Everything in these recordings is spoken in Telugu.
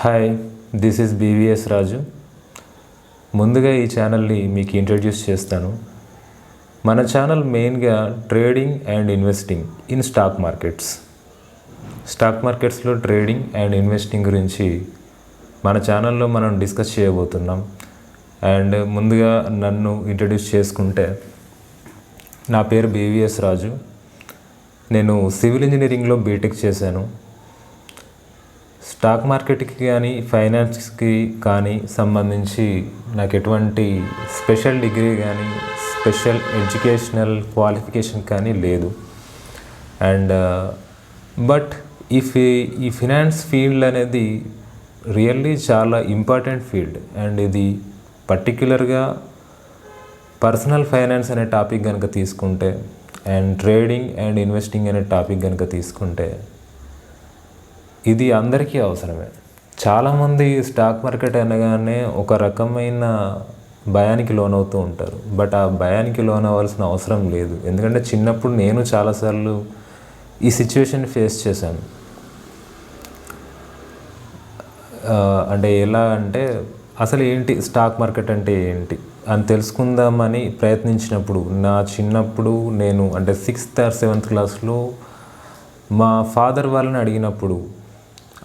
హాయ్, దిస్ ఈజ్ బీవీఎస్ రాజు. ముందుగా ఈ ఛానల్ని మీకు ఇంట్రడ్యూస్ చేస్తాను. మన ఛానల్ మెయిన్గా trading and investing in stock మార్కెట్స్లో ట్రేడింగ్ అండ్ ఇన్వెస్టింగ్ గురించి మన ఛానల్లో మనం డిస్కస్ చేయబోతున్నాం. అండ్ ముందుగా నన్ను ఇంట్రడ్యూస్ చేసుకుంటే, నా పేరు బీవీఎస్ రాజు. నేను సివిల్ ఇంజనీరింగ్లో బీటెక్ చేశాను. స్టాక్ మార్కెట్కి కానీ ఫైనాన్స్కి కానీ సంబంధించి నాకు ఎటువంటి స్పెషల్ డిగ్రీ కానీ స్పెషల్ ఎడ్యుకేషనల్ క్వాలిఫికేషన్ కానీ లేదు. అండ్ బట్ ఈ ఫినాన్స్ ఫీల్డ్ అనేది రియల్లీ చాలా ఇంపార్టెంట్ ఫీల్డ్. అండ్ ఇది పర్టిక్యులర్గా పర్సనల్ ఫైనాన్స్ అనే టాపిక్ కనుక తీసుకుంటే అండ్ ట్రేడింగ్ అండ్ ఇన్వెస్టింగ్ అనే టాపిక్ కనుక తీసుకుంటే ఇది అందరికీ అవసరమే. చాలామంది స్టాక్ మార్కెట్ అనగానే ఒక రకమైన భయానికి లోనవుతూ ఉంటారు. బట్ ఆ భయానికి లోనవ్వాల్సిన అవసరం లేదు. ఎందుకంటే చిన్నప్పుడు నేను చాలాసార్లు ఈ సిచ్యువేషన్ ఫేస్ చేశాను. అంటే ఎలా అంటే అసలు ఏంటి స్టాక్ మార్కెట్ అంటే ఏంటి అని తెలుసుకుందామని ప్రయత్నించినప్పుడు, నా చిన్నప్పుడు నేను అంటే 6th or 7th క్లాస్లో మా ఫాదర్ వాళ్ళని అడిగినప్పుడు,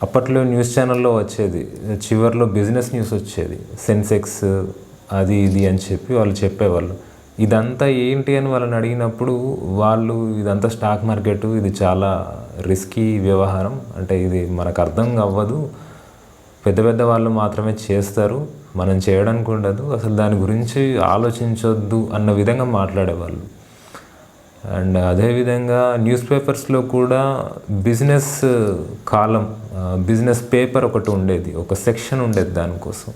అప్పట్లో న్యూస్ ఛానల్లో వచ్చేది, చివర్లో బిజినెస్ న్యూస్ వచ్చేది, సెన్సెక్స్ అది ఇది అని చెప్పి వాళ్ళు చెప్పేవాళ్ళు. ఇదంతా ఏంటి అని వాళ్ళని అడిగినప్పుడు వాళ్ళు ఇదంతా స్టాక్ మార్కెట్, ఇది చాలా రిస్కీ వ్యవహారం, అంటే ఇది మనకు అర్థం అవ్వదు, పెద్ద పెద్ద వాళ్ళు మాత్రమే చేస్తారు, మనం చేయడానికి ఉండదు, అసలు దాని గురించి ఆలోచించొద్దు అన్న విధంగా మాట్లాడేవాళ్ళు. అండ్ అదేవిధంగా న్యూస్ పేపర్స్లో కూడా బిజినెస్ కాలం, బిజినెస్ పేపర్ ఒకటి ఉండేది, ఒక సెక్షన్ ఉండేది దానికోసం.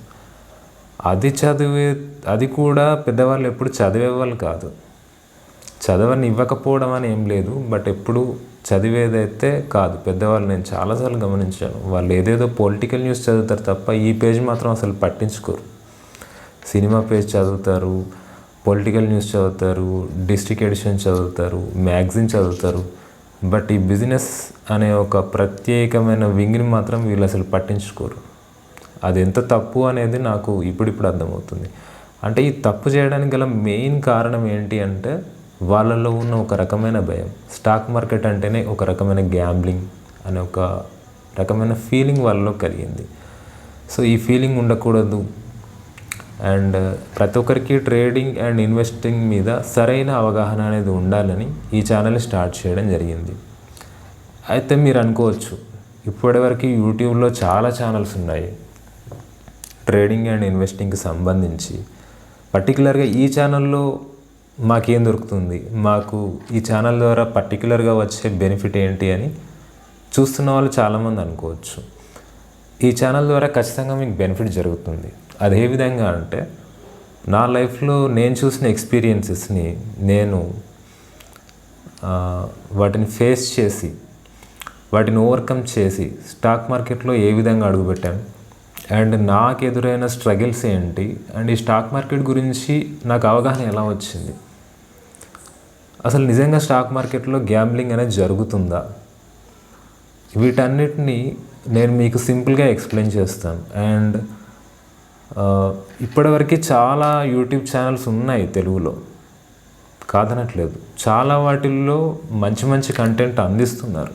అది కూడా పెద్దవాళ్ళు ఎప్పుడు చదివేవాళ్ళు కాదు. చదవని ఇవ్వకపోవడం అని ఏం లేదు, బట్ ఎప్పుడు చదివేదైతే కాదు. పెద్దవాళ్ళు నేను చాలాసార్లు గమనించాను, వాళ్ళు ఏదేదో పొలిటికల్ న్యూస్ చదువుతారు తప్ప ఈ పేజ్ మాత్రం అసలు పట్టించుకోరు. సినిమా పేజ్ చదువుతారు, పొలిటికల్ న్యూస్ చదువుతారు, డిస్ట్రిక్ట్ ఎడిషన్ చదువుతారు, మ్యాగజైన్ చదువుతారు. బట్ ఈ బిజినెస్ అనే ఒక ప్రత్యేకమైన వింగ్ని మాత్రం వీళ్ళు అసలు పట్టించుకోరు. అది ఎంత తప్పు అనేది నాకు ఇప్పుడిప్పుడు అర్థమవుతుంది. అంటే ఈ తప్పు చేయడానికి గల మెయిన్ కారణం ఏంటి అంటే, వాళ్ళల్లో ఉన్న ఒక రకమైన భయం. స్టాక్ మార్కెట్ అంటేనే ఒక రకమైన గ్యాంబ్లింగ్ అనే ఒక రకమైన ఫీలింగ్ వాళ్ళలో కలిగింది. సో ఈ ఫీలింగ్ ఉండకూడదు. అండ్ ప్రతి ఒక్కరికి ట్రేడింగ్ అండ్ ఇన్వెస్టింగ్ మీద సరైన అవగాహన అనేది ఉండాలని ఈ ఛానల్ని స్టార్ట్ చేయడం జరిగింది. అయితే మీరు అనుకోవచ్చు, ఇప్పటివరకు యూట్యూబ్లో చాలా ఛానల్స్ ఉన్నాయి ట్రేడింగ్ అండ్ ఇన్వెస్టింగ్కి సంబంధించి. పర్టికులర్గా ఈ ఛానల్లో మాకేం దొరుకుతుంది, మాకు ఈ ఛానల్ ద్వారా పర్టికులర్గా వచ్చే బెనిఫిట్ ఏంటి అని చూస్తున్న వాళ్ళు చాలామంది అనుకోవచ్చు. ఈ ఛానల్ ద్వారా ఖచ్చితంగా మీకు బెనిఫిట్ జరుగుతుంది. అదే విధంగా అంటే, నా లైఫ్లో నేను చూసిన ఎక్స్పీరియన్సెస్ని నేను వాటిని ఫేస్ చేసి, వాటిని ఓవర్కమ్ చేసి స్టాక్ మార్కెట్లో ఏ విధంగా అడుగుపెట్టాను, అండ్ నాకు ఎదురైన స్ట్రగిల్స్ ఏంటి, అండ్ ఈ స్టాక్ మార్కెట్ గురించి నాకు అవగాహన ఎలా వచ్చింది, అసలు నిజంగా స్టాక్ మార్కెట్లో గ్యాంబ్లింగ్ అనేది జరుగుతుందా, వీటన్నిటిని నేను మీకు సింపుల్గా ఎక్స్ప్లెయిన్ చేస్తాను. అండ్ ఇప్పటివరకు చాలా యూట్యూబ్ ఛానల్స్ ఉన్నాయి తెలుగులో, కాదనట్లేదు. చాలా వాటిల్లో మంచి మంచి కంటెంట్ అందిస్తున్నారు.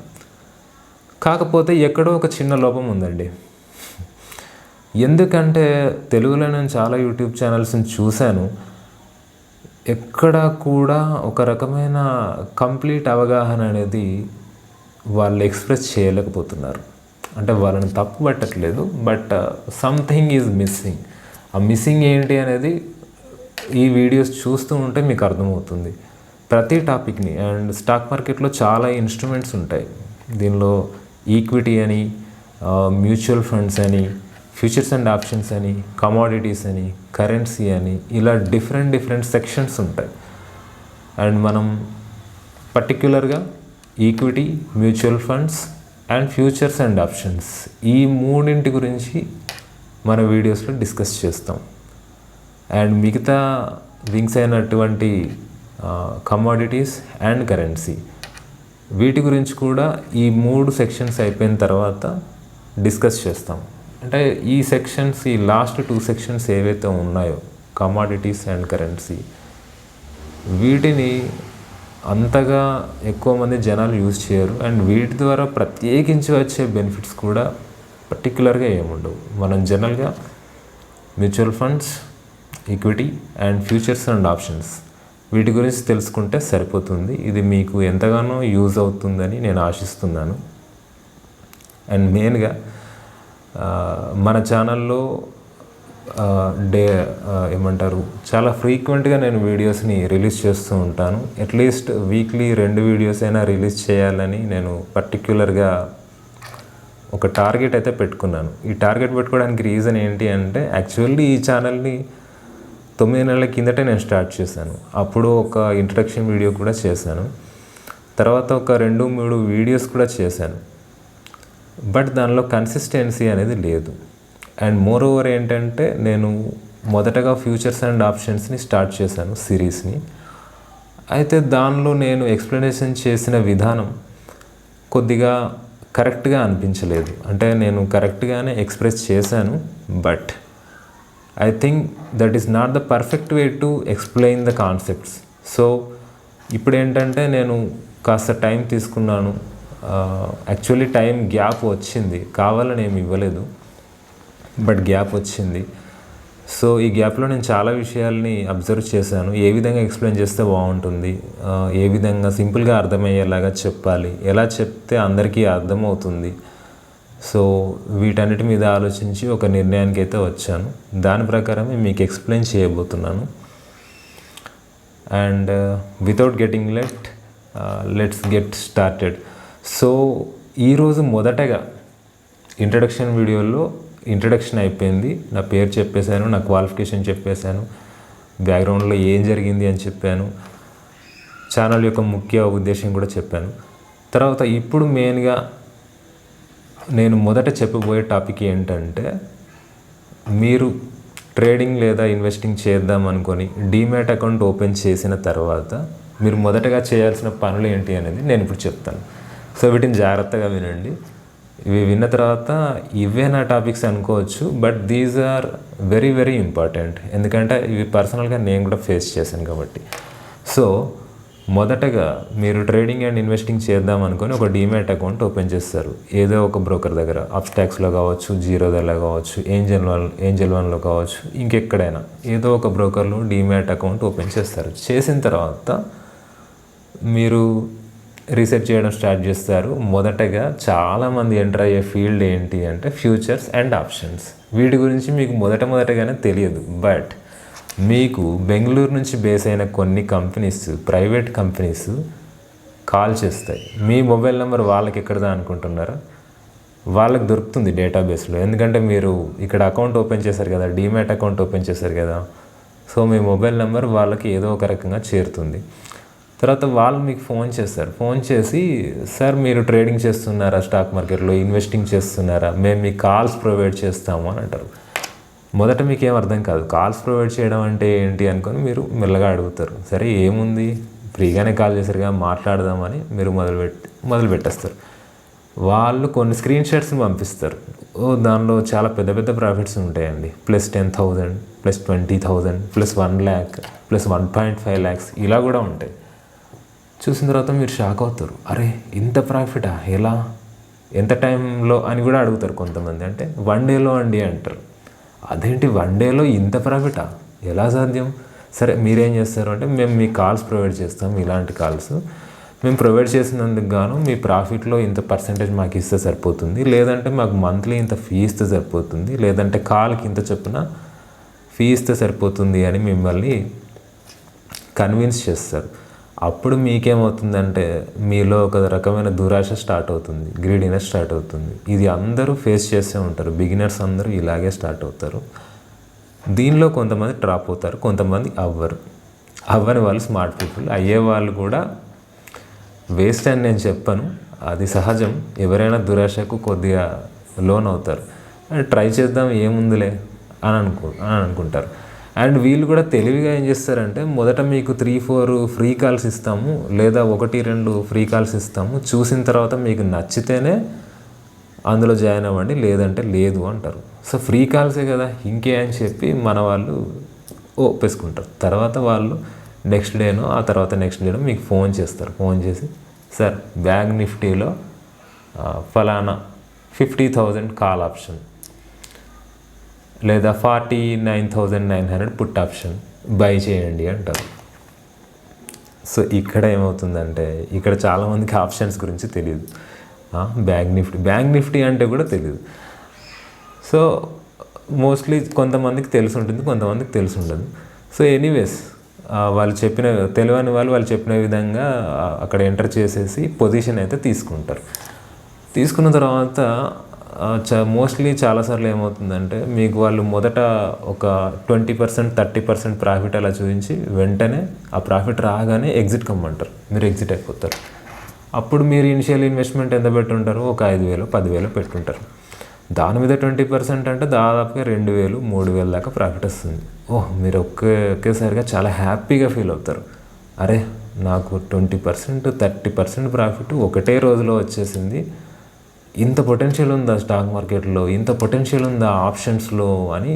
కాకపోతే ఎక్కడో ఒక చిన్న లోపం ఉందండి. ఎందుకంటే తెలుగులో నేను చాలా యూట్యూబ్ ఛానల్స్ని చూశాను, ఎక్కడా కూడా ఒక రకమైన కంప్లీట్ అవగాహన అనేది వాళ్ళు ఎక్స్ప్రెస్ చేయలేకపోతున్నారు. అంటే వాళ్ళని తప్పు పట్టట్లేదు, బట్ సంథింగ్ ఈజ్ మిస్సింగ్. ఆ మిస్సింగ్ ఏంటి అనేది ఈ వీడియోస్ చూస్తూ ఉంటే మీకు అర్థమవుతుంది ప్రతి టాపిక్ని. అండ్ స్టాక్ మార్కెట్లో చాలా ఇన్స్ట్రుమెంట్స్ ఉంటాయి. దీనిలో ఈక్విటీ అని, మ్యూచువల్ ఫండ్స్ అని, ఫ్యూచర్స్ అండ్ ఆప్షన్స్ అని, కమోడిటీస్ అని, కరెన్సీ అని, ఇలా డిఫరెంట్ సెక్షన్స్ ఉంటాయి. అండ్ మనం పర్టిక్యులర్గా equity, mutual funds and futures and options, ఈ మూడింటి గురించి మన వీడియోస్లో డిస్కస్ చేస్తాం. అండ్ మిగతా వింగ్స్ అయినటువంటి కమోడిటీస్ అండ్ కరెన్సీ, వీటి గురించి కూడా ఈ 3 సెక్షన్స్ అయిపోయిన తర్వాత డిస్కస్ చేస్తాం. అంటే ఈ సెక్షన్స్, ఈ లాస్ట్ 2 సెక్షన్స్ ఏవైతే ఉన్నాయో, కమాడిటీస్ అండ్ కరెన్సీ, వీటిని అంతగా ఎక్కువ మంది జనాలు యూజ్ చేయరు. అండ్ వీటి ద్వారా ప్రత్యేకించి వచ్చే బెనిఫిట్స్ కూడా పర్టికులర్గా ఏముండవు. మనం జనరల్గా mutual funds, equity and futures and options, వీటి గురించి తెలుసుకుంటే సరిపోతుంది. ఇది మీకు ఎంతగానో యూజ్ అవుతుందని నేను ఆశిస్తున్నాను. అండ్ మెయిన్గా మన ఛానల్లో ఏమంటారు, చాలా ఫ్రీక్వెంట్గా నేను వీడియోస్ని రిలీజ్ చేస్తూ ఉంటాను. అట్లీస్ట్ వీక్లీ 2 వీడియోస్ అయినా రిలీజ్ చేయాలని నేను పర్టిక్యులర్గా ఒక టార్గెట్ అయితే పెట్టుకున్నాను. ఈ టార్గెట్ పెట్టుకోవడానికి రీజన్ ఏంటి అంటే, యాక్చువల్లీ ఈ ఛానల్ని 9 నెలల కిందటే నేను స్టార్ట్ చేశాను. అప్పుడు ఒక ఇంట్రడక్షన్ వీడియో కూడా చేశాను. తర్వాత ఒక 2-3 వీడియోస్ కూడా చేశాను. బట్ దానిలో కన్సిస్టెన్సీ అనేది లేదు. అండ్ మోర్ ఓవర్ ఏంటంటే, నేను మొదటగా ఫ్యూచర్స్ అండ్ ఆప్షన్స్ని స్టార్ట్ చేశాను, సిరీస్ని. అయితే దానిలో నేను ఎక్స్ప్లెనేషన్ చేసిన విధానం కొద్దిగా కరెక్ట్గా అనిపించలేదు. అంటే నేను కరెక్ట్గానే ఎక్స్ప్రెస్ చేశాను, but I think that is not the perfect way to explain the concepts. So ఇప్పుడు ఏంటంటే, నేను కాస్త టైం తీసుకున్నాను. యాక్చువల్లీ టైం గ్యాప్ వచ్చింది, కావాలని ఏమి ఇవ్వలేదు, బట్ గ్యాప్ వచ్చింది. సో ఈ గ్యాప్లో నేను చాలా విషయాల్ని అబ్జర్వ్ చేశాను. ఏ విధంగా ఎక్స్ప్లెయిన్ చేస్తే బాగుంటుంది, ఏ విధంగా సింపుల్గా అర్థమయ్యేలాగా చెప్పాలి, ఎలా చెప్తే అందరికీ అర్థమవుతుంది. సో వీటన్నిటి మీద ఆలోచించి ఒక నిర్ణయానికి అయితే వచ్చాను. దాని ప్రకారమే మీకు ఎక్స్ప్లెయిన్ చేయబోతున్నాను. And without getting let's get started. So ఈరోజు మొదటగా ఇంట్రడక్షన్ వీడియోలో ఇంట్రడక్షన్ అయిపోయింది. నా పేరు చెప్పేశాను, నా క్వాలిఫికేషన్ చెప్పేశాను, బ్యాక్గ్రౌండ్లో ఏం జరిగింది అని చెప్పాను, ఛానల్ యొక్క ముఖ్య ఉద్దేశం కూడా చెప్పాను. తర్వాత ఇప్పుడు మెయిన్గా నేను మొదట చెప్పబోయే టాపిక్ ఏంటంటే, మీరు ట్రేడింగ్ లేదా ఇన్వెస్టింగ్ చేద్దాం అనుకొని డీమ్యాట్ అకౌంట్ ఓపెన్ చేసిన తర్వాత మీరు మొదటగా చేయాల్సిన పనులు ఏంటి అనేది నేను ఇప్పుడు చెప్తాను. సో వీటిని జాగ్రత్తగా వినండి. ఇవి విన్న తర్వాత ఇవే నా టాపిక్స్ అనుకోవచ్చు, but these are very very important. ఎందుకంటే ఇవి పర్సనల్గా నేను కూడా ఫేస్ చేశాను కాబట్టి. సో మొదటగా మీరు ట్రేడింగ్ అండ్ ఇన్వెస్టింగ్ చేద్దాం అనుకొని ఒక డీమ్యాట్ అకౌంట్ ఓపెన్ చేస్తారు. ఏదో ఒక బ్రోకర్ దగ్గర, అప్స్టాక్స్లో కావచ్చు, జీరోదాలో కావచ్చు, ఏంజల్ వన్లో కావచ్చు, ఇంకెక్కడైనా ఏదో ఒక బ్రోకర్లో డీమ్యాట్ అకౌంట్ ఓపెన్ చేస్తారు. చేసిన తర్వాత మీరు రీసెర్చ్ చేయడం స్టార్ట్ చేస్తారు. మొదటగా చాలామంది ఎంటర్ అయ్యే ఫీల్డ్ ఏంటి అంటే ఫ్యూచర్స్ అండ్ ఆప్షన్స్. వీటి గురించి మీకు మొదటగానే తెలియదు, బట్ మీకు బెంగళూరు నుంచి బేస్ అయిన కొన్ని కంపెనీస్, ప్రైవేట్ కంపెనీస్ కాల్ చేస్తాయి. మీ మొబైల్ నెంబర్ వాళ్ళకి ఎక్కడదా అనుకుంటున్నారా? వాళ్ళకి దొరుకుతుంది డేటాబేస్లో. ఎందుకంటే మీరు ఇక్కడ అకౌంట్ ఓపెన్ చేశారు కదా, డీమ్యాట్ అకౌంట్ ఓపెన్ చేశారు కదా. సో మీ మొబైల్ నెంబర్ వాళ్ళకి ఏదో ఒక రకంగా చేరుతుంది. తర్వాత వాళ్ళు మీకు ఫోన్ చేస్తారు. ఫోన్ చేసి, సార్ మీరు ట్రేడింగ్ చేస్తున్నారా, స్టాక్ మార్కెట్లో ఇన్వెస్టింగ్ చేస్తున్నారా, మేము మీకు కాల్స్ ప్రొవైడ్ చేస్తాము అని అంటారు. మొదట మీకు ఏం అర్థం కాదు, కాల్స్ ప్రొవైడ్ చేయడం అంటే ఏంటి అనుకొని మీరు మెల్లగా అడుగుతారు. సరే ఏముంది, ఫ్రీగానే కాల్ చేశారుగా, మాట్లాడదామని మీరు మొదలు పెట్టేస్తారు. వాళ్ళు కొన్ని స్క్రీన్ షాట్స్ని పంపిస్తారు. దానిలో చాలా పెద్ద పెద్ద ప్రాఫిట్స్ ఉంటాయండి. +10,000, +20,000, +1 lakh, +1.5 lakhs ఇలా కూడా ఉంటాయి. చూసిన తర్వాత మీరు షాక్ అవుతారు. అరే ఇంత ప్రాఫిటా, ఎలా, ఎంత టైంలో అని కూడా అడుగుతారు కొంతమంది. అంటే 1 dayలో అండి అంటారు. అదేంటి 1 dayలో ఇంత ప్రాఫిటా, ఎలా సాధ్యం? సరే మీరేం చేస్తారు అంటే, మేము మీ కాల్స్ ప్రొవైడ్ చేస్తాం, ఇలాంటి కాల్స్ మేము ప్రొవైడ్ చేసినందుకు గాను మీ ప్రాఫిట్లో ఇంత పర్సెంటేజ్ మాకు ఇస్తే సరిపోతుంది, లేదంటే మాకు మంత్లీ ఇంత ఫీ ఇస్తే సరిపోతుంది, లేదంటే కాల్కి ఇంత చొప్పున ఫీ ఇస్తే సరిపోతుంది అని మిమ్మల్ని కన్విన్స్ చేస్తారు. అప్పుడు మీకేమవుతుందంటే, మీలో ఒక రకమైన దురాశ స్టార్ట్ అవుతుంది, గ్రీడీనెస్ స్టార్ట్ అవుతుంది. ఇది అందరూ ఫేస్ చేస్తూ ఉంటారు. బిగినర్స్ అందరూ ఇలాగే స్టార్ట్ అవుతారు. దీనిలో కొంతమంది డ్రాప్ అవుతారు, కొంతమంది అవ్వని వాళ్ళు స్మార్ట్ పీపుల్. అయ్యే వాళ్ళు కూడా వేస్ట్ అని నేను చెప్పను, అది సహజం. ఎవరైనా దురాశకు కొద్దిగా లోన్ అవుతారు. ట్రై చేద్దాం ఏముందిలే అని అనుకుంటారు. అండ్ వీళ్ళు కూడా తెలివిగా ఏం చేస్తారంటే, మొదట మీకు 3-4 ఫ్రీ కాల్స్ ఇస్తాము, లేదా 1-2 ఫ్రీ కాల్స్ ఇస్తాము, చూసిన తర్వాత మీకు నచ్చితేనే అందులో జాయిన్ అవ్వండి, లేదంటే లేదు అంటారు. సో ఫ్రీ కాల్సే కదా ఇంకే అని చెప్పి మన వాళ్ళు ఒప్పేసుకుంటారు. తర్వాత వాళ్ళు నెక్స్ట్ డేనో ఆ తర్వాత నెక్స్ట్ డేనో మీకు ఫోన్ చేస్తారు. ఫోన్ చేసి సార్ బ్యాంక్ నిఫ్టీలో ఫలానా 50,000 కాల్ ఆప్షన్ లేదా 49,900 పుట్ ఆప్షన్ బై చేయండి అంటారు. సో ఇక్కడ ఏమవుతుందంటే ఇక్కడ చాలామందికి ఆప్షన్స్ గురించి తెలియదు. బ్యాంక్ నిఫ్టీ అంటే కూడా తెలియదు. సో మోస్ట్లీ కొంతమందికి తెలిసి ఉంటుంది, కొంతమందికి తెలిసి ఉండదు. సో ఎనీవేస్ వాళ్ళు చెప్పిన తెలియని వాళ్ళు చెప్పిన విధంగా అక్కడ ఎంటర్ చేసేసి పొజిషన్ అయితే తీసుకుంటారు. తీసుకున్న తర్వాత మోస్ట్లీ చాలాసార్లు ఏమవుతుందంటే మీకు వాళ్ళు మొదట ఒక 20%, 30% ప్రాఫిట్ అలా చూపించి వెంటనే ఆ ప్రాఫిట్ రాగానే ఎగ్జిట్ కమ్మంటారు. మీరు ఎగ్జిట్ అయిపోతారు. అప్పుడు మీరు ఇనిషియల్ ఇన్వెస్ట్మెంట్ ఎంత పెట్టుంటారు? ఒక 5,000, 10,000 పెట్టుంటారు. దాని మీద 20% అంటే దాదాపుగా 2,000, 3,000 దాకా ప్రాఫిట్ వస్తుంది. మీరు ఒకేసారిగా చాలా హ్యాపీగా ఫీల్ అవుతారు. అరే నాకు 20%, 30% ప్రాఫిట్ ఒకటే రోజులో వచ్చేసింది, ఇంత పొటెన్షియల్ ఉందా స్టాక్ మార్కెట్లో, ఇంత పొటెన్షియల్ ఉందా ఆప్షన్స్లో అని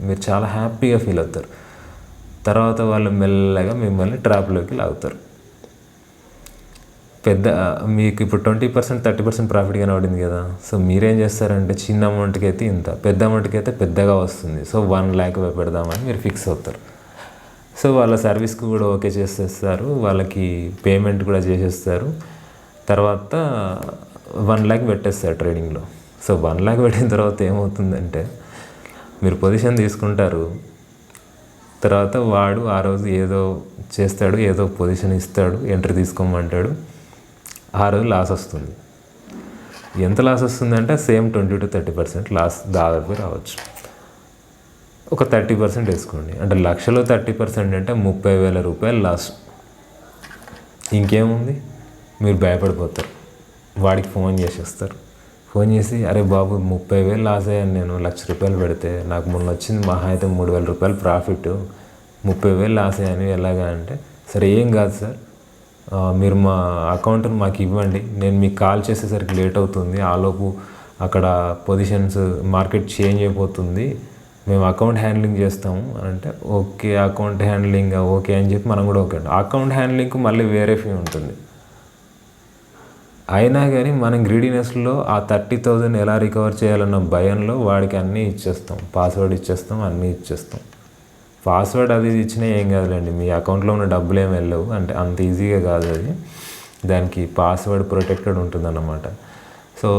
మీరు చాలా హ్యాపీగా ఫీల్ అవుతారు. తర్వాత వాళ్ళు మెల్లగా మిమ్మల్ని ట్రాప్లోకి లాగుతారు. మీకు ఇప్పుడు 20%, 30% ప్రాఫిట్ కనబడింది కదా. సో మీరేం చేస్తారంటే చిన్న అమౌంట్కి అయితే ఇంత, పెద్ద అమౌంట్కి అయితే పెద్దగా వస్తుంది. సో 1 lakh పెడదామని మీరు ఫిక్స్ అవుతారు. సో వాళ్ళ సర్వీస్కి కూడా ఓకే చేసేస్తారు, వాళ్ళకి పేమెంట్ కూడా చేసేస్తారు. తర్వాత 1 lakh పెట్టేస్తారు ట్రేడింగ్లో. సో 1 lakh పెట్టిన తర్వాత ఏమవుతుందంటే మీరు పొజిషన్ తీసుకుంటారు. తర్వాత వాడు ఆ రోజు ఏదో చేస్తాడు, ఏదో పొజిషన్ ఇస్తాడు, ఎంట్రీ తీసుకోమంటాడు. ఆ రోజు లాస్ వస్తుంది. ఎంత లాస్ వస్తుందంటే సేమ్ 20 to 30% లాస్ దాదాపు రావచ్చు. ఒక 30% వేసుకోండి, అంటే లక్షలో 30% అంటే 30,000 రూపాయలు లాస్. ఇంకేముంది, మీరు భయపడిపోతారు. వాడికి ఫోన్ చేసేస్తారు. ఫోన్ చేసి అరే బాబు 30,000 లాస్ అయ్యాను, నేను 1,00,000 రూపాయలు పెడితే నాకు మొన్న వచ్చింది మహా అయితే 3,000 రూపాయలు ప్రాఫిట్, 30,000 లాస్ అయ్యాను ఎలాగా అంటే, సరే ఏం కాదు సార్, మీరు మా అకౌంట్ని మాకు ఇవ్వండి, నేను మీకు కాల్ చేసేసరికి లేట్ అవుతుంది, ఆలోపు అక్కడ పొజిషన్స్ మార్కెట్ చేంజ్ అయిపోతుంది, మేము అకౌంట్ హ్యాండ్లింగ్ చేస్తాము అంటే, ఓకే అకౌంట్ హ్యాండ్లింగ్ ఓకే అని చెప్పి మనం కూడా ఓకే. అకౌంట్ హ్యాండ్లింగ్కి మళ్ళీ వేరే ఫీ ఉంటుంది. అయినా కానీ మనం గ్రీడీనెస్లో ఆ 30,000 ఎలా రికవర్ చేయాలన్న భయంలో వాడికి అన్నీ ఇచ్చేస్తాం, పాస్వర్డ్ ఇచ్చేస్తాం, అన్నీ ఇచ్చేస్తాం. పాస్వర్డ్ అది ఇచ్చినా ఏం కాదులేండి, మీ అకౌంట్లో ఉన్న డబ్బులు ఏమి వెళ్ళవు, అంటే అంత ఈజీగా కాదు అది, దానికి పాస్వర్డ్ ప్రొటెక్టెడ్ ఉంటుందన్నమాట. సో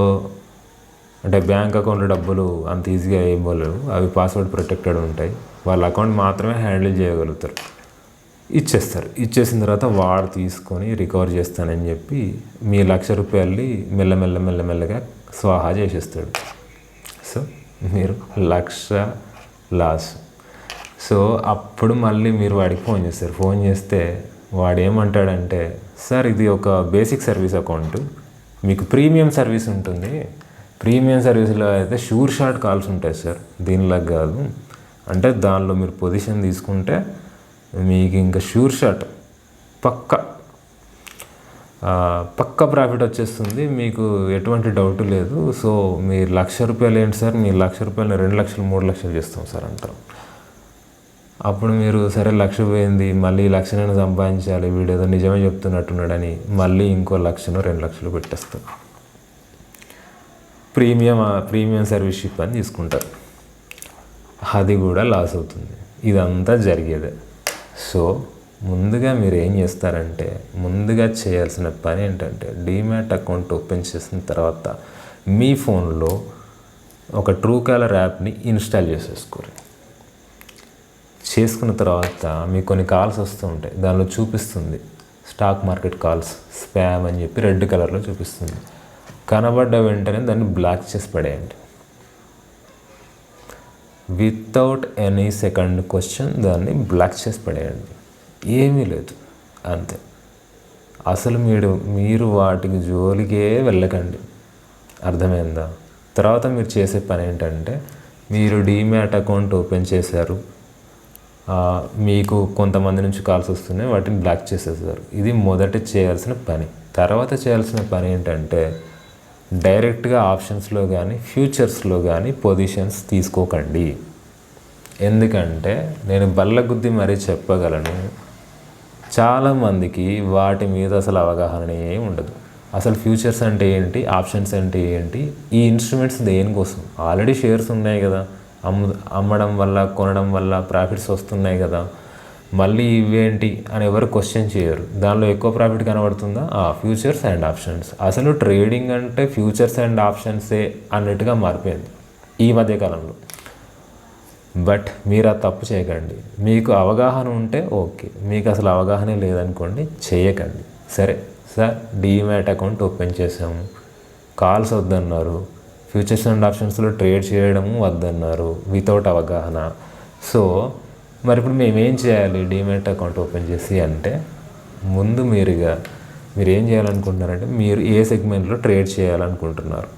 అంటే బ్యాంక్ అకౌంట్లో డబ్బులు అంత ఈజీగా ఏం పోలేవు, అవి పాస్వర్డ్ ప్రొటెక్టెడ్ ఉంటాయి. వాళ్ళ అకౌంట్ మాత్రమే హ్యాండిల్ చేయగలుగుతారు. ఇచ్చేస్తారు. ఇచ్చేసిన తర్వాత వాడు తీసుకొని రికవర్ చేస్తానని చెప్పి మీ 1,00,000 రూపాయలని మెల్లమెల్లగా స్వాహా చేసేస్తాడు. సో మీరు 1,00,000 లాస్. సో అప్పుడు మళ్ళీ మీరు వాడికి ఫోన్ చేస్తారు. ఫోన్ చేస్తే వాడు ఏమంటాడంటే, సార్ ఇది ఒక బేసిక్ సర్వీస్ అకౌంట్, మీకు ప్రీమియం సర్వీస్ ఉంటుంది, ప్రీమియం సర్వీస్లో అయితే షూర్ షాట్ కాల్స్ ఉంటాయి సార్, దీనిలాగా కాదు అంటే దానిలో మీరు పొజిషన్ తీసుకుంటే మీకు ఇంకా షూర్ షాట్ పక్క ప్రాఫిట్ వచ్చేస్తుంది, మీకు ఎటువంటి డౌట్ లేదు. సో మీరు 1,00,000 రూపాయలు ఏంటి సార్, మీ 1,00,000 రూపాయలు 2,00,000, 3,00,000 చేస్తాం సార్ అంటారు. అప్పుడు మీరు సరే 1,00,000 పోయింది, మళ్ళీ 1,00,000 సంపాదించాలి, వీడేదో నిజమే చెప్తున్నట్టున్నాడని మళ్ళీ ఇంకో 1,00,000, 2,00,000 పెట్టేస్తారు. ప్రీమియం సర్వీస్ షిప్ అని తీసుకుంటారు, అది కూడా లాస్ అవుతుంది. ఇదంతా జరిగేదే. సో ముందుగా మీరు ఏం చేస్తారంటే, ముందుగా చేయాల్సిన పని ఏంటంటే, డీమ్యాట్ అకౌంట్ ఓపెన్ చేసిన తర్వాత మీ ఫోన్లో ఒక ట్రూ కాలర్ యాప్ని ఇన్స్టాల్ చేసేసుకోరు. చేసుకున్న తర్వాత మీకు కొన్ని కాల్స్ వస్తూ ఉంటాయి, దానిలో చూపిస్తుంది స్టాక్ మార్కెట్ కాల్స్ స్పామ్ అని చెప్పి రెడ్ కలర్లో చూపిస్తుంది. కనబడ్డ వెంటనే దాన్ని బ్లాక్ చేసి పడేయండి. వితౌట్ ఎనీ సెకండ్ క్వశ్చన్ దాన్ని బ్లాక్ చేసి పడేయండి. ఏమీ లేదు, అంతే. అసలు మీరు వాటికి జోలికే వెళ్ళకండి, అర్థమైందా? తర్వాత మీరు చేసే పని ఏంటంటే, మీరు డీమ్యాట్ అకౌంట్ ఓపెన్ చేశారు, మీకు కొంతమంది నుంచి కాల్స్ వస్తున్నాయి, వాటిని బ్లాక్ చేసేసారు. ఇది మొదట చేయాల్సిన పని. తర్వాత చేయాల్సిన పని ఏంటంటే, డైరెక్ట్గా ఆప్షన్స్లో కానీ ఫ్యూచర్స్లో కానీ పొజిషన్స్ తీసుకోకండి. ఎందుకంటే నేను బల్లగుద్ది మరీ చెప్పగలను, చాలామందికి వాటి మీద అసలు అవగాహనే ఉండదు. అసలు ఫ్యూచర్స్ అంటే ఏంటి, ఆప్షన్స్ అంటే ఏంటి, ఈ ఇన్స్ట్రుమెంట్స్ దేనికోసం? ఆల్రెడీ షేర్స్ ఉన్నాయి కదా, అమ్మడం వల్ల కొనడం వల్ల ప్రాఫిట్స్ వస్తున్నాయి కదా, మళ్ళీ ఇవేంటి అని ఎవరు క్వశ్చన్ చేయరు. దానిలో ఎక్కువ ప్రాఫిట్ కనబడుతుందా? Futures and options. అసలు ట్రేడింగ్ అంటే ఫ్యూచర్స్ అండ్ ఆప్షన్సే అన్నట్టుగా మారిపోయింది ఈ మధ్యకాలంలో. బట్ మీరు ఆ తప్పు చేయకండి. మీకు అవగాహన ఉంటే ఓకే, మీకు అసలు అవగాహనే లేదనుకోండి, చేయకండి. సరే సార్, డీమ్యాట్ అకౌంట్ ఓపెన్ చేసాము, కాల్స్ వద్దన్నారు, ఫ్యూచర్స్ అండ్ ఆప్షన్స్లో ట్రేడ్ చేయడము వద్దన్నారు వితౌట్ అవగాహన. సో మరి ఇప్పుడు మేమేం చేయాలి డీమ్యాట్ అకౌంట్ ఓపెన్ చేసి అంటే, ముందు మీరు ఏం చేయాలనుకుంటున్నారంటే, మీరు ఏ సెగ్మెంట్లో ట్రేడ్ చేయాలనుకుంటున్నారు?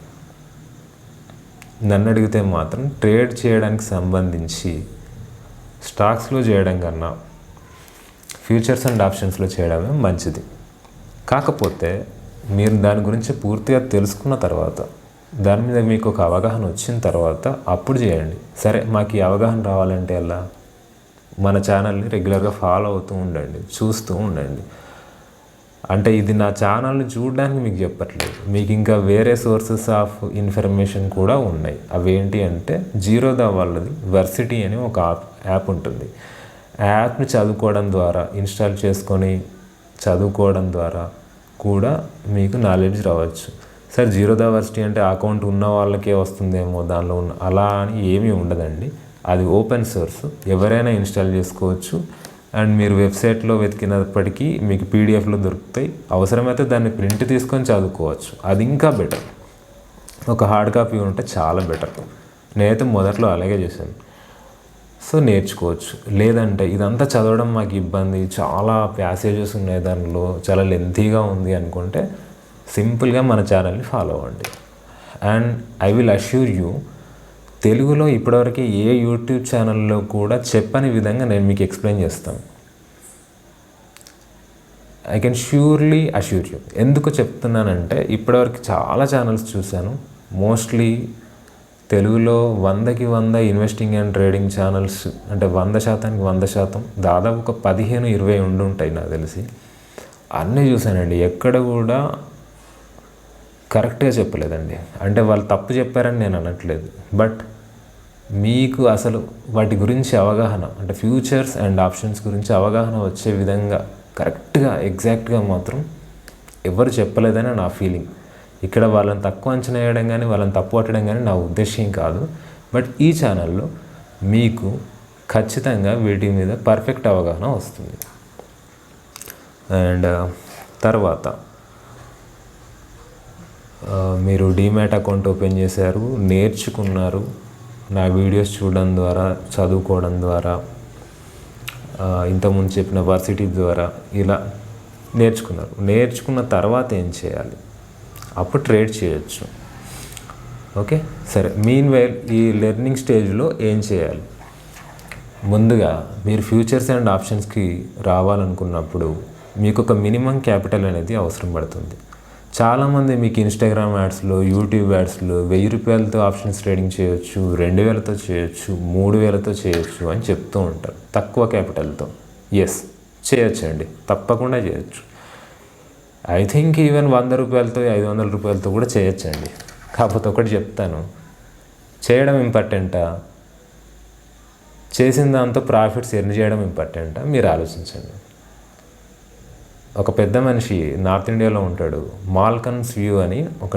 నన్ను అడిగితే మాత్రం ట్రేడ్ చేయడానికి సంబంధించి స్టాక్స్లో చేయడం కన్నా ఫ్యూచర్స్ అండ్ ఆప్షన్స్లో చేయడమే మంచిది. కాకపోతే మీరు దాని గురించి పూర్తిగా తెలుసుకున్న తర్వాత, దాని మీద మీకు ఒక అవగాహన వచ్చిన తర్వాత అప్పుడు చేయండి. సరే, మాకు ఈ అవగాహన రావాలంటే ఎలా? మన ఛానల్ని రెగ్యులర్గా ఫాలో అవుతూ ఉండండి, చూస్తూ ఉండండి. అంటే ఇది నా ఛానల్ని చూడడానికి మీకు చెప్పట్లేదు, మీకు ఇంకా వేరే సోర్సెస్ ఆఫ్ ఇన్ఫర్మేషన్ కూడా ఉన్నాయి. అవేంటి అంటే, జీరోదా వాళ్ళది వర్సిటీ అని ఒక యాప్ ఉంటుంది. ఆ యాప్ని చదువుకోవడం ద్వారా, ఇన్స్టాల్ చేసుకొని చదువుకోవడం ద్వారా కూడా మీకు నాలెడ్జ్ రావచ్చు. సార్, జీరోదా వర్సిటీ అంటే అకౌంట్ ఉన్న వాళ్ళకే వస్తుందేమో, దానిలో ఉన్న అలా అని ఏమీ ఉండదండి. అది ఓపెన్ సోర్స్, ఎవరైనా ఇన్స్టాల్ చేసుకోవచ్చు. అండ్ మీరు వెబ్సైట్లో వెతికినప్పటికీ మీకు పీడిఎఫ్లో దొరుకుతాయి. అవసరమైతే దాన్ని ప్రింట్ తీసుకొని చదువుకోవచ్చు, అది ఇంకా బెటర్. ఒక హార్డ్ కాపీ ఉంటే చాలా బెటర్. నేనైతే మొదట్లో అలాగే చేశాను. సో నేర్చుకోవచ్చు. లేదంటే ఇదంతా చదవడం మాకు ఇబ్బంది, చాలా ప్యాసేజెస్ ఉన్నాయి దానిలో, చాలా లెంతీగా ఉంది అనుకుంటే సింపుల్గా మన ఛానల్ని ఫాలో అవ్వండి. And I will assure you, తెలుగులో ఇప్పటివరకు ఏ యూట్యూబ్ ఛానల్లో కూడా చెప్పని విధంగా నేను మీకు ఎక్స్ప్లెయిన్ చేస్తాను. I can surely assure you. ఎందుకు చెప్తున్నానంటే, ఇప్పటివరకు చాలా ఛానల్స్ చూశాను. మోస్ట్లీ తెలుగులో 100కి 100 ఇన్వెస్టింగ్ అండ్ ట్రేడింగ్ ఛానల్స్, అంటే 100%కి 100%, దాదాపు ఒక 15-20 ఉండుంటాయి నాకు తెలిసి. అన్నీ చూశానండి, ఎక్కడ కూడా కరెక్ట్గా చెప్పలేదండి. అంటే వాళ్ళు తప్పు చెప్పారని నేను అనట్లేదు, బట్ మీకు అసలు వాటి గురించి అవగాహన, అంటే ఫ్యూచర్స్ అండ్ ఆప్షన్స్ గురించి అవగాహన వచ్చే విధంగా కరెక్ట్గా ఎగ్జాక్ట్గా మాత్రం ఎవరు చెప్పలేదని నా ఫీలింగ్. ఇక్కడ వాళ్ళని తక్కువ అంచనా వేయడం కానీ, వాళ్ళని తప్పు పట్టడం కానీ నా ఉద్దేశం కాదు. బట్ ఈ ఛానల్లో మీకు ఖచ్చితంగా వీటి మీద పర్ఫెక్ట్ అవగాహన వస్తుంది. అండ్ తర్వాత మీరు డీమ్యాట్ అకౌంట్ ఓపెన్ చేశారు, నేర్చుకున్నారు, నా వీడియోస్ చూడడం ద్వారా, చదువుకోవడం ద్వారా, ఇంతకుముందు చెప్పిన వర్సిటీ ద్వారా ఇలా నేర్చుకున్నారు. నేర్చుకున్న తర్వాత ఏం చేయాలి? అప్పుడు ట్రేడ్ చేయొచ్చు. ఓకే, సరే. మీన్వైల్ ఈ లెర్నింగ్ స్టేజ్లో ఏం చేయాలి? ముందుగా మీరు ఫ్యూచర్స్ అండ్ ఆప్షన్స్కి రావాలనుకున్నప్పుడు మీకు ఒక మినిమం క్యాపిటల్ అనేది అవసరం పడుతుంది. చాలామంది మీకు ఇన్స్టాగ్రామ్ యాడ్స్లో, యూట్యూబ్ యాడ్స్లో 1000 రూపాయలతో ఆప్షన్స్ ట్రేడింగ్ చేయొచ్చు, 2000తో చేయొచ్చు, 3000తో చేయొచ్చు అని చెప్తూ ఉంటారు, తక్కువ క్యాపిటల్తో. ఎస్, చేయొచ్చండి, తప్పకుండా చేయొచ్చు. ఐ థింక్ ఈవెన్ 100 రూపాయలతో, 500 రూపాయలతో కూడా చేయొచ్చండి. కాకపోతే ఒకటి చెప్తాను, చేయడం ఇంపార్టెంటా, చేసిన దాంతో ప్రాఫిట్స్ ఎర్న్ చేయడం ఇంపార్టెంటా? మీరు ఆలోచించండి. ఒక పెద్ద మనిషి నార్త్ ఇండియాలో ఉంటాడు, మాల్కన్స్ వ్యూ అని ఒక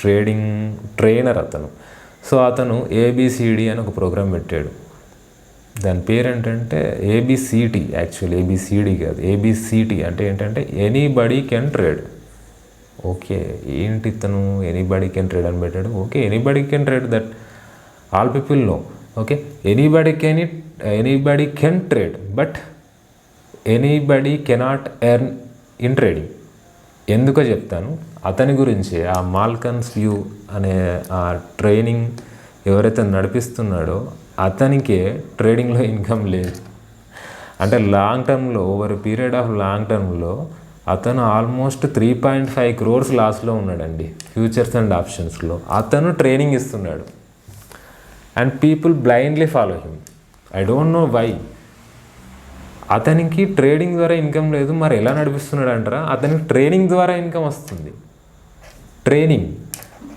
ట్రేడింగ్ ట్రైనర్ అతను. సో అతను ABCD అని ఒక ప్రోగ్రాం పెట్టాడు. దాని పేరు ఏంటంటే ABCT. యాక్చువల్లీ ABCD కాదు, ABCT అంటే ఏంటంటే ఎనీబడీ కెన్ ట్రేడ్. ఓకే, ఏంటి ఇతను ఎనీబడీ కెన్ ట్రేడ్ అని పెట్టాడు? Okay, anybody can trade, that all people know. Okay, anybody can trade, but anybody cannot earn in trading. ఎందుకో చెప్తాను. అతని గురించి, ఆ మాల్కన్స్ వ్యూ అనే ఆ ట్రైనింగ్ ఎవరైతే నడిపిస్తున్నాడో అతనికే ట్రేడింగ్లో ఇన్కమ్ లేదు. అంటే లాంగ్ టర్మ్లో, ఓవర్ పీరియడ్ ఆఫ్ లాంగ్ టర్మ్లో అతను ఆల్మోస్ట్ 3.5 crores లాస్లో ఉన్నాడండి ఫ్యూచర్స్ అండ్ ఆప్షన్స్లో. అతను ట్రైనింగ్ ఇస్తున్నాడు and people blindly follow him. I don't know why. అతనికి ట్రేడింగ్ ద్వారా ఇన్కమ్ లేదు, మరి ఎలా నడిపిస్తున్నాడు అంటారా? అతనికి ట్రైనింగ్ ద్వారా ఇన్కమ్ వస్తుంది. Training,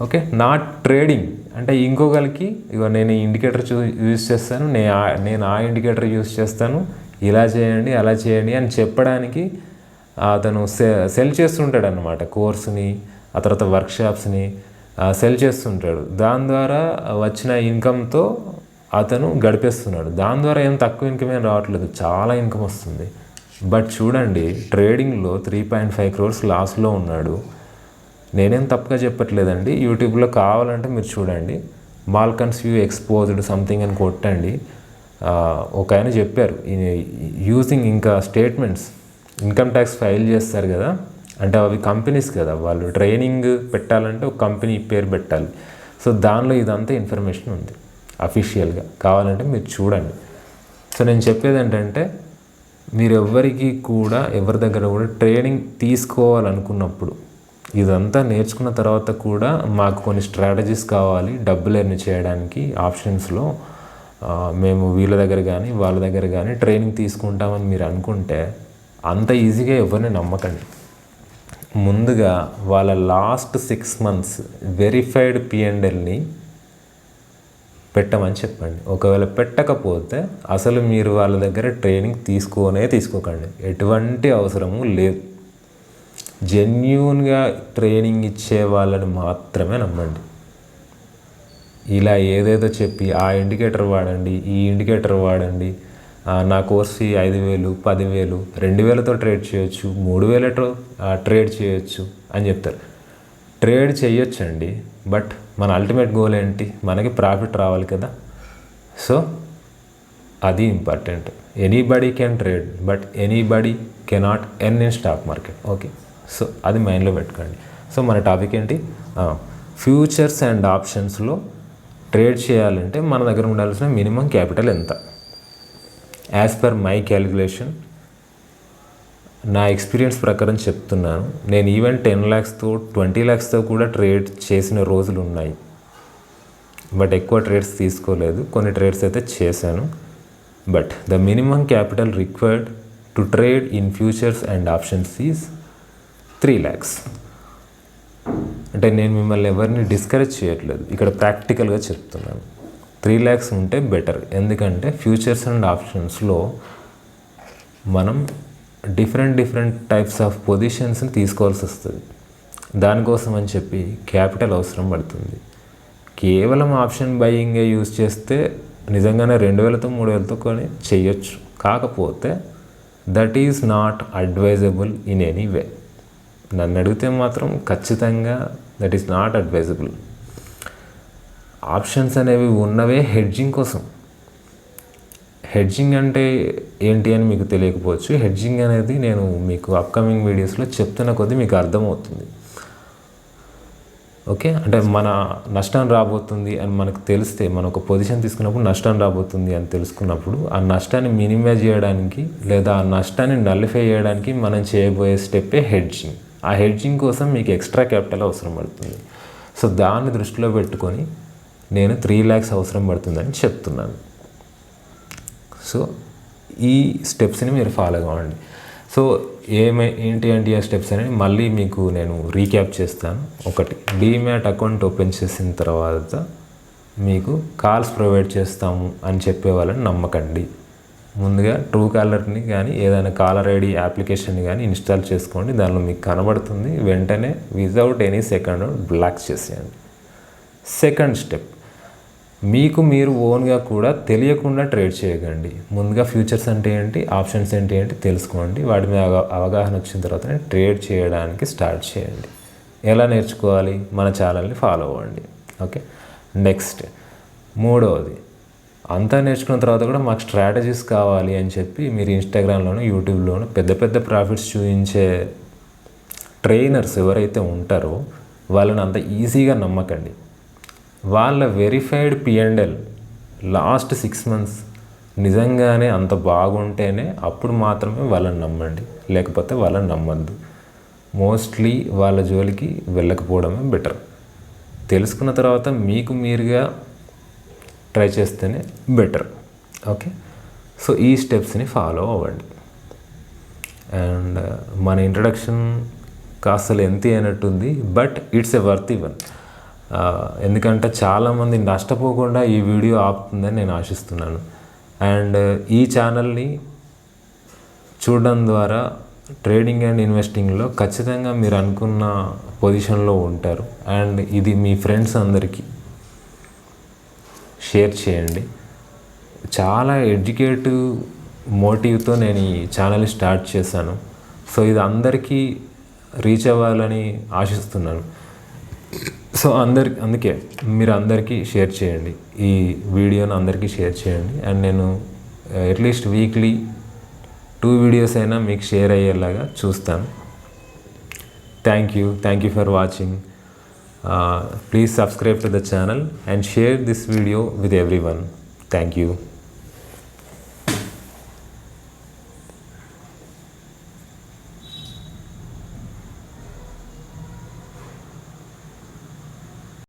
okay, not trading. అంటే ఇంకొకరికి ఇగో నేను ఈ ఇండికేటర్ యూజ్ చేస్తాను, నేను ఆ ఇండికేటర్ యూజ్ చేస్తాను, ఇలా చేయండి అలా చేయండి అని చెప్పడానికి అతను సెల్ చేస్తుంటాడు అన్నమాట. కోర్స్ని, ఆ తర్వాత వర్క్షాప్స్ని సెల్ చేస్తుంటాడు. దాని ద్వారా వచ్చిన ఇన్కమ్తో అతను గడిపేస్తున్నాడు. దాని ద్వారా ఏం తక్కువ ఇన్కమ్ ఏం రావట్లేదు, చాలా ఇన్కమ్ వస్తుంది. బట్ చూడండి, ట్రేడింగ్లో 3.5 crores లాస్లో ఉన్నాడు. నేనేం తప్పుగా చెప్పట్లేదండి. యూట్యూబ్లో కావాలంటే మీరు చూడండి, మాల్కన్స్ వ్యూ ఎక్స్పోజ్డ్ సంథింగ్ అని కొట్టండి. ఒక ఆయన చెప్పారు, యూజింగ్ ఇంకా స్టేట్మెంట్స్, ఇన్కమ్ ట్యాక్స్ ఫైల్ చేస్తారు కదా, అంటే అవి కంపెనీస్ కదా, వాళ్ళు ట్రైనింగ్ పెట్టాలంటే ఒక కంపెనీ పేరు పెట్టాలి. సో దానిలో ఇదంతా ఇన్ఫర్మేషన్ ఉంది అఫీషియల్గా, కావాలంటే మీరు చూడండి. సో నేను చెప్పేది ఏంటంటే, మీరు ఎవరికి కూడా ఎవరి దగ్గర కూడా ట్రైనింగ్ తీసుకోవాలనుకున్నప్పుడు, ఇదంతా నేర్చుకున్న తర్వాత కూడా మాకు కొన్ని స్ట్రాటజీస్ కావాలి డబ్బులు ఎర్న్ చేయడానికి ఆప్షన్స్లో, మేము వీళ్ళ దగ్గర కానీ వాళ్ళ దగ్గర కానీ ట్రైనింగ్ తీసుకుంటామని మీరు అనుకుంటే అంత ఈజీగా ఎవరిని నమ్మకండి. ముందుగా వాళ్ళ లాస్ట్ 6 months వెరిఫైడ్ P&Lని పెట్టమని చెప్పండి. ఒకవేళ పెట్టకపోతే అసలు మీరు వాళ్ళ దగ్గర ట్రైనింగ్ తీసుకోకండి, ఎటువంటి అవసరము లేదు. జెన్యూన్గా ట్రైనింగ్ ఇచ్చే వాళ్ళని మాత్రమే నమ్మండి. ఇలా ఏదేదో చెప్పి ఆ ఇండికేటర్ వాడండి, ఈ ఇండికేటర్ వాడండి, నా కోర్స్ 5,000, 10,000, 2,000తో ట్రేడ్ చేయొచ్చు, 3,000తో ట్రేడ్ చేయొచ్చు అని చెప్తారు. ట్రేడ్ చేయొచ్చండి, బట్ మన అల్టిమేట్ గోల్ ఏంటి? మనకి ప్రాఫిట్ రావాలి కదా. సో అది important. Anybody can trade, but anybody cannot earn in stock market. Okay, so అది మైండ్లో పెట్టుకోండి. సో మన టాపిక్ ఏంటి? ఫ్యూచర్స్ అండ్ ఆప్షన్స్లో ట్రేడ్ చేయాలంటే మన దగ్గర ఉండాల్సిన మినిమం క్యాపిటల్ ఎంత? యాజ్ పర్ మై క్యాలిక్యులేషన్, నా ఎక్స్పీరియన్స్ ప్రకారం చెప్తున్నాను. నేను ఈవెన్ 10 lakhsతో 20 lakhsతో కూడా ట్రేడ్ చేసిన రోజులు ఉన్నాయి. బట్ ఎక్కువ ట్రేడ్స్ తీసుకోలేదు, కొన్ని ట్రేడ్స్ అయితే చేశాను. But the minimum capital required to trade in futures and options is 3 lakhs. అంటే నేను మిమ్మల్ని ఎవరిని డిస్కరేజ్ చేయట్లేదు, ఇక్కడ ప్రాక్టికల్గా చెప్తున్నాను. 3 lakhs ఉంటే బెటర్. ఎందుకంటే ఫ్యూచర్స్ అండ్ ఆప్షన్స్లో మనం డిఫరెంట్ టైప్స్ ఆఫ్ పొజిషన్స్ని తీసుకోవాల్సి వస్తుంది. దానికోసం అని చెప్పి క్యాపిటల్ అవసరం పడుతుంది. కేవలం ఆప్షన్ బయింగే యూజ్ చేస్తే నిజంగానే 2,000తో 3,000తో కొని చేయొచ్చు. కాకపోతే that is not advisable in any way. నన్ను అడిగితే మాత్రం ఖచ్చితంగా that is not advisable. Options అనేవి ఉన్నవే హెడ్జింగ్ కోసం. హెడ్జింగ్ అంటే ఏంటి అని మీకు తెలియకపోవచ్చు. హెడ్జింగ్ అనేది నేను మీకు అప్కమింగ్ వీడియోస్లో చెప్తున్న కొద్దీ మీకు అర్థమవుతుంది. ఓకే, అంటే మన నష్టం రాబోతుంది అని మనకు తెలిస్తే, మనం ఒక పొజిషన్ తీసుకున్నప్పుడు నష్టం రాబోతుంది అని తెలుసుకున్నప్పుడు ఆ నష్టాన్ని మినిమైజ్ చేయడానికి లేదా ఆ నష్టాన్ని నల్లిఫై చేయడానికి మనం చేయబోయే స్టెప్పే హెడ్జింగ్. ఆ హెడ్జింగ్ కోసం మీకు ఎక్స్ట్రా క్యాపిటల్ అవసరం పడుతుంది. సో దాన్ని దృష్టిలో పెట్టుకొని నేను 3 lakhs అవసరం పడుతుందని చెప్తున్నాను. సో ఈ స్టెప్స్ని మీరు ఫాలో కావండి. సో ఏంటి ఆ స్టెప్స్ అనేది మళ్ళీ మీకు నేను రీక్యాప్ చేస్తాను. ఒకటి, డీమ్యాట్ అకౌంట్ ఓపెన్ చేసిన తర్వాత మీకు కాల్స్ ప్రొవైడ్ చేస్తాము అని చెప్పే వాళ్ళని నమ్మకండి. ముందుగా Truecallerని కానీ ఏదైనా కాలర్ ఐడి అప్లికేషన్ని కానీ ఇన్స్టాల్ చేసుకోండి. దానిలో మీకు కనబడుతుంది, వెంటనే వితౌట్ ఎనీ సెకండ్ బ్లాక్ చేసేయండి. సెకండ్ స్టెప్, మీకు మీరు ఓన్గా కూడా తెలియకుండా ట్రేడ్ చేయకండి. ముందుగా ఫ్యూచర్స్ అంటే ఏంటి, ఆప్షన్స్ ఏంటి తెలుసుకోండి. వాటి మీద అవగాహన వచ్చిన తర్వాతనే ట్రేడ్ చేయడానికి స్టార్ట్ చేయండి. ఎలా నేర్చుకోవాలి? మన ఛానల్ని ఫాలో అవ్వండి. ఓకే, నెక్స్ట్ మూడవది, అంతా నేర్చుకున్న తర్వాత కూడా మాకు స్ట్రాటజీస్ కావాలి అని చెప్పి మీరు ఇన్స్టాగ్రామ్లోనూ యూట్యూబ్లోనూ పెద్ద ప్రాఫిట్స్ చూపించే ట్రైనర్స్ ఎవరైతే ఉంటారో వాళ్ళని అంత ఈజీగా నమ్మకండి. వాళ్ళ వెరిఫైడ్ P&L లాస్ట్ 6 months నిజంగానే అంత బాగుంటేనే అప్పుడు మాత్రమే వాళ్ళని నమ్మండి, లేకపోతే వాళ్ళని నమ్మద్దు. మోస్ట్లీ వాళ్ళ జోలికి వెళ్ళకపోవడమే బెటర్. తెలుసుకున్న తర్వాత మీకు మీరుగా ట్రై చేస్తేనే బెటర్. ఓకే, సో ఈ స్టెప్స్ని ఫాలో అవ్వండి. అండ్ మన ఇంట్రడక్షన్ కాస్త లెంతీ అయినట్టుంది, but it's a worthy one. ఎందుకంటే చాలామంది నష్టపోకుండా ఈ వీడియో ఆపుతుందని నేను ఆశిస్తున్నాను. అండ్ ఈ ఛానల్ని చూడడం ద్వారా ట్రేడింగ్ అండ్ ఇన్వెస్టింగ్లో ఖచ్చితంగా మీరు అనుకున్న పొజిషన్లో ఉంటారు. అండ్ ఇది మీ ఫ్రెండ్స్ అందరికీ షేర్ చేయండి. చాలా ఎడ్యుకేటివ్ మోటివ్తో నేను ఈ ఛానల్ని స్టార్ట్ చేశాను. సో ఇది అందరికీ రీచ్ అవ్వాలని ఆశిస్తున్నాను. సో అందుకే మీరు అందరికీ షేర్ చేయండి, ఈ వీడియోని అందరికీ షేర్ చేయండి. అండ్ నేను అట్లీస్ట్ వీక్లీ 2 వీడియోస్ అయినా మీకు షేర్ అయ్యేలాగా చూస్తాను. Thank you for watching. Please subscribe to the channel and share this video with everyone. Thank you.